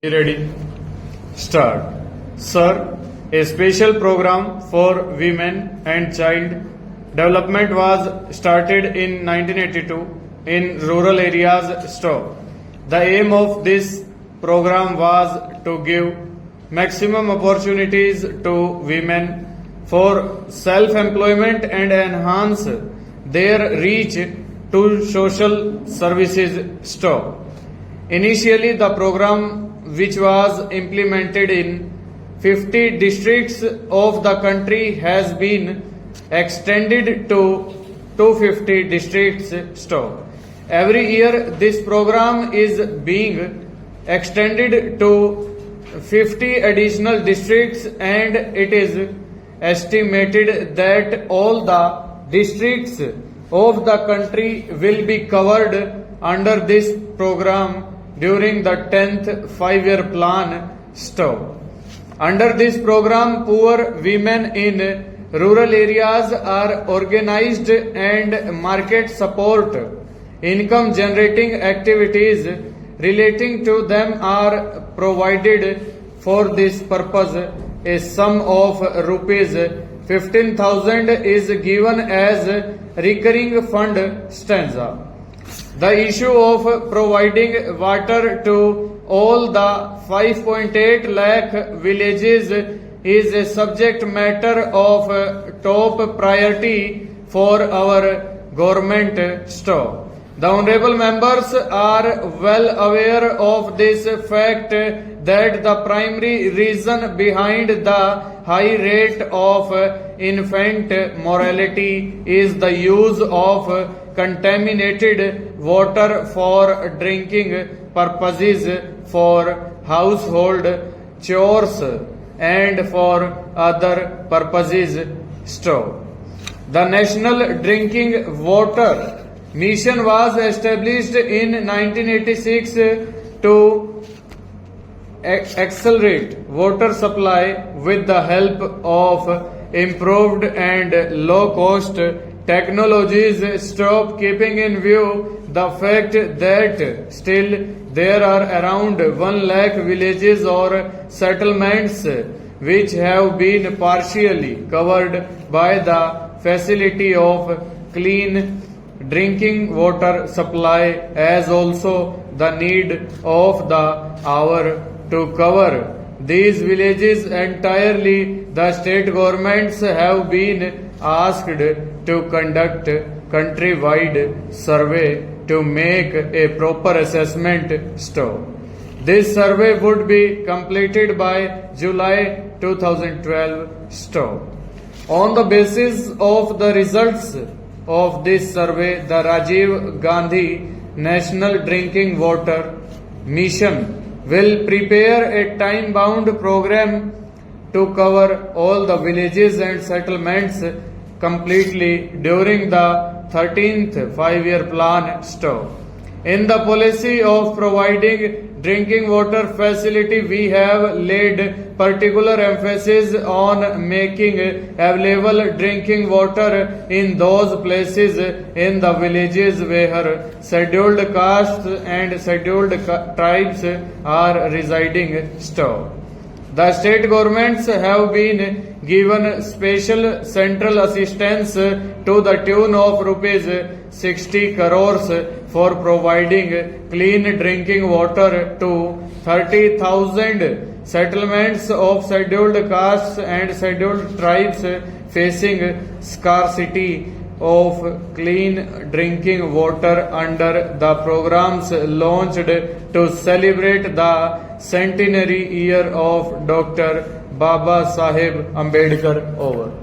Ready? Start. Sir, a special program for women and child development was started in 1982 in rural areas. Stop. The aim of this program was to give maximum opportunities to women for self-employment and enhance their reach to social services. Stop. Initially, the program, which was implemented in 50 districts of the country, has been extended to 250 districts. Stop. Every year, this program is being extended to 50 additional districts, and it is estimated that all the districts of the country will be covered under this program during the 10th five-year plan. Stop. Under this program, poor women in rural areas are organized and market support. Income generating activities relating to them are provided. For this purpose, a sum of rupees 15,000 is given as recurring fund stanza. The issue of providing water to all the 5.8 lakh villages is a subject matter of top priority for our government. Stop. The honorable members are well aware of this fact that the primary reason behind the high rate of infant mortality is the use of contaminated water for drinking purposes, for household chores, and for other purposes. Stop. The National Drinking Water Mission was established in 1986 to accelerate water supply with the help of improved and low-cost technologies. Stop. Keeping in view the fact that still there are around 1 lakh villages or settlements which have been partially covered by the facility of clean drinking water supply, as also the need of the hour to cover these villages entirely, the state governments have been asked to conduct countrywide survey to make a proper assessment. Stop. This survey would be completed by July 2012. Stop. On the basis of the results of this survey, the Rajiv Gandhi National Drinking Water Mission will prepare a time-bound program to cover all the villages and settlements completely during the 13th five-year plan. Stop. In the policy of providing drinking water facility, we have laid particular emphasis on making available drinking water in those places in the villages where scheduled castes and scheduled tribes are residing. Stop. The state governments have been given special central assistance to the tune of rupees 60 crores for providing clean drinking water to 30,000 settlements of scheduled castes and scheduled tribes facing scarcity of clean drinking water under the programs launched to celebrate the centenary year of Dr. Baba Saheb Ambedkar. Over.